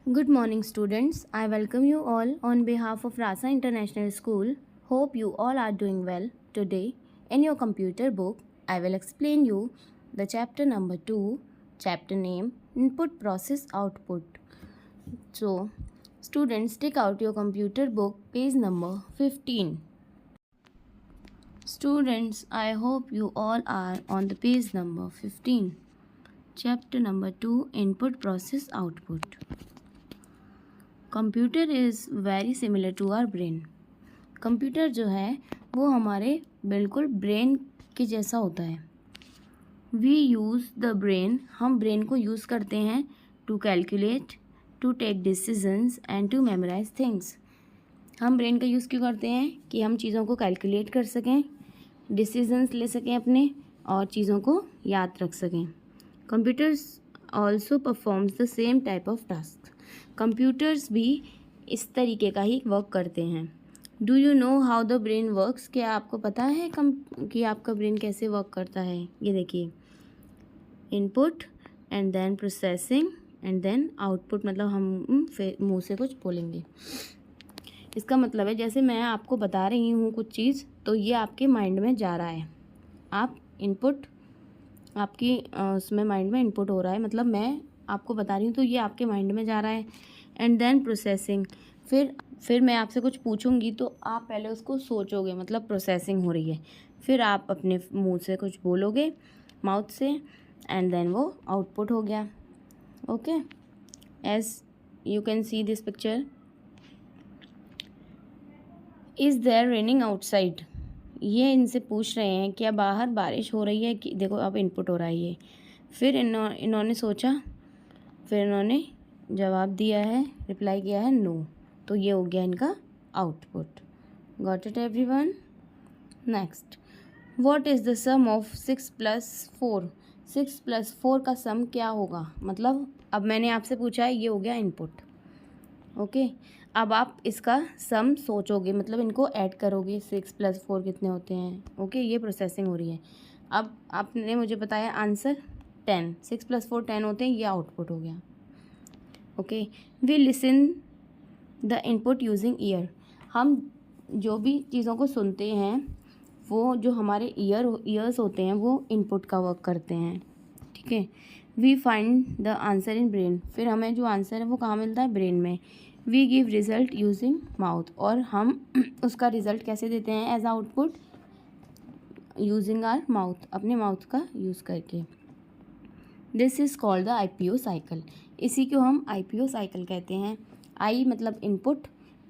Good morning, students. I welcome you all on behalf of Rasa International School. Hope you all are doing well. Today, in your computer book, I will explain you the chapter number 2, chapter name Input Process Output. So, students, take out your computer book, page number 15. Students, I hope you all are on the page number 15. Chapter number 2, Input Process Output. Computer is very similar to our brain. Computer जो है वो हमारे बिल्कुल brain के जैसा होता है। We use the brain, हम ब्रेन को यूज़ करते हैं to calculate, to take decisions and to memorise things. हम ब्रेन का यूज़ क्यों करते हैं कि हम चीज़ों को कैलकुलेट कर सकें, डिसीजंस ले सकें अपने और चीज़ों को याद रख सकें। Computers also performs the same type of task. Computers भी इस तरीके का ही वर्क करते हैं। Do you know how the brain works? क्या आपको पता है कि आपका ब्रेन कैसे वर्क करता है? ये देखिए, input and then processing and then output. मतलब हम फिर मुँह से कुछ बोलेंगे। इसका मतलब है जैसे मैं आपको बता रही हूँ कुछ चीज़, तो ये आपके माइंड में जा रहा है। आप इनपुट आपकी उसमें माइंड में इनपुट हो रहा है, मतलब मैं आपको बता रही हूँ तो ये आपके माइंड में जा रहा है। एंड देन प्रोसेसिंग, फिर मैं आपसे कुछ पूछूंगी तो आप पहले उसको सोचोगे, मतलब प्रोसेसिंग हो रही है। फिर आप अपने मुंह से कुछ बोलोगे, माउथ से, एंड देन वो आउटपुट हो गया। Okay, as you can see this picture. Is there raining outside? ये इनसे पूछ रहे हैं क्या बाहर बारिश हो रही है कि देखो अब इनपुट हो रहा है ये। फिर इन्होंने सोचा, फिर इन्होंने जवाब दिया है, रिप्लाई किया है नो, तो ये हो गया इनका output. Got it everyone? Next, what is the sum of 6 + 4? 6 + 4 का सम क्या होगा? मतलब अब मैंने आपसे पूछा है, ये हो गया इनपुट। ओके, अब आप इसका सम सोचोगे, मतलब इनको ऐड करोगे। 6 + 4 कितने होते हैं? ओके, ये प्रोसेसिंग हो रही है। अब आपने मुझे बताया आंसर 10। 6 + 4 10 होते हैं, ये आउटपुट हो गया। Okay, we listen the input using ear. हम जो भी चीज़ों को सुनते हैं, वो जो हमारे ईयर्स होते हैं वो इनपुट का वर्क करते हैं। ठीक है, we find the answer in brain. फिर हमें जो आंसर है वो कहाँ मिलता है? ब्रेन में। We give result using mouth, और हम उसका रिजल्ट कैसे देते हैं as output? Using our mouth, अपने माउथ का यूज़ करके। This is called the IPO cycle. इसी को हम IPO साइकिल कहते हैं। I मतलब input,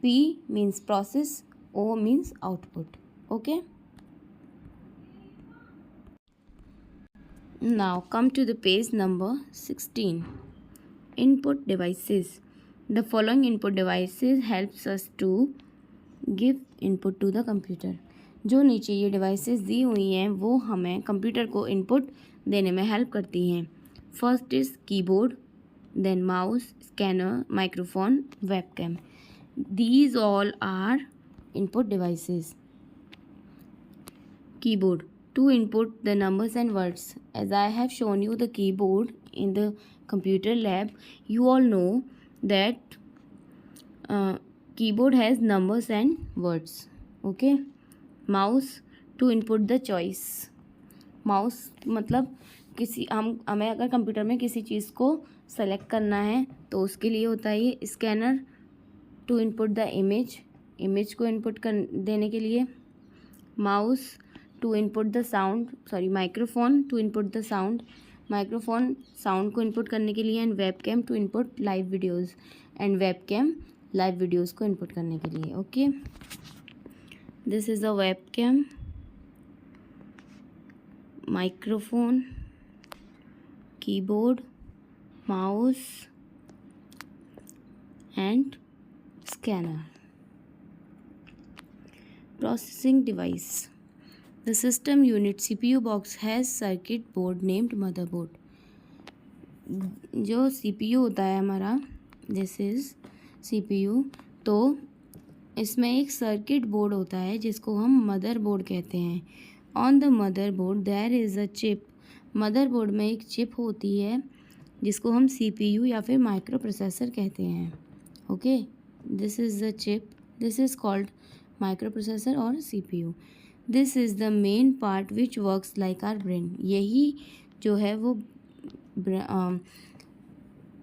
P means process, O means output. Okay, now come to the page number 16. Input devices. The following input devices helps us to give input to the computer. जो नीचे ये devices दी हुई हैं वो हमें कंप्यूटर को input देने में हेल्प करती हैं। First is keyboard, then mouse, scanner, microphone, webcam. These all are input devices. Keyboard, to input the numbers and words. As I have shown you the keyboard in the computer lab, you all know that keyboard has numbers and words. Okay. Mouse, to input the choice. Mouse मतलब हमें अगर computer में किसी चीज़ को select करना है तो उसके लिए होता है ये। Scanner, to input the image को इनपुट कर देने के लिए। Mouse, to input the sound, microphone to input the sound, microphone sound को इनपुट करने के लिए। And webcam to input live videos, and webcam live videos को इनपुट करने के लिए। Okay, this is a webcam, microphone, keyboard, mouse and scanner. Processing device. The system unit CPU box has circuit board named motherboard. जो CPU होता है हमारा, this is CPU, तो इसमें एक सर्किट बोर्ड होता है जिसको हम मदरबोर्ड कहते हैं। On the motherboard there is a chip. Motherboard में एक चिप होती है जिसको हम CPU या फिर माइक्रो प्रोसेसर कहते हैं. Okay, this is the chip, this is called micro processor और CPU. This is the main part which works like our brain. यही जो है वो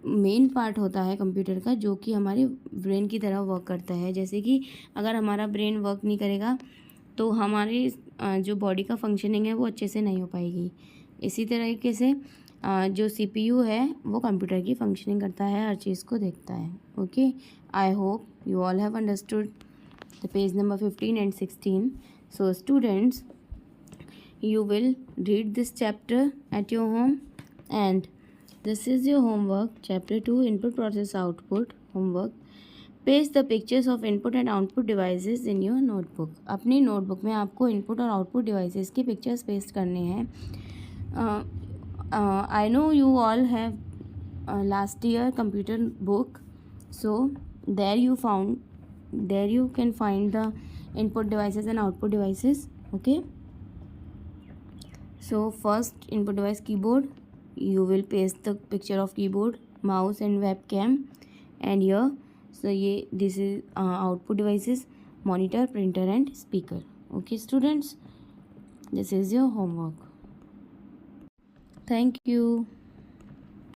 मेन पार्ट होता है कंप्यूटर का, जो कि हमारे ब्रेन की तरह वर्क करता है. जैसे कि अगर हमारा ब्रेन वर्क नहीं करेगा तो हमारे जो बॉडी का फंक्शनिंग है वो अच्छे से नहीं हो पाएगी. इसी तरीके से जो CPU है वो कंप्यूटर की फंक्शनिंग करता है, हर चीज़ को देखता है. Okay, I hope you all have understood the page number 15 and 16. So students, you will read this chapter at your home, and this is your homework. Chapter 2, input process output homework. Paste the pictures of input and output devices in your notebook. अपनी notebook में आपको input और output devices की pictures paste करने हैं. I know you all have last year computer book, so there you can find the input devices and output devices. Okay, so first input device keyboard, you will paste the picture of keyboard, mouse and webcam, and here so this is output devices, monitor, printer and speaker. Okay students, this is your homework. Thank you.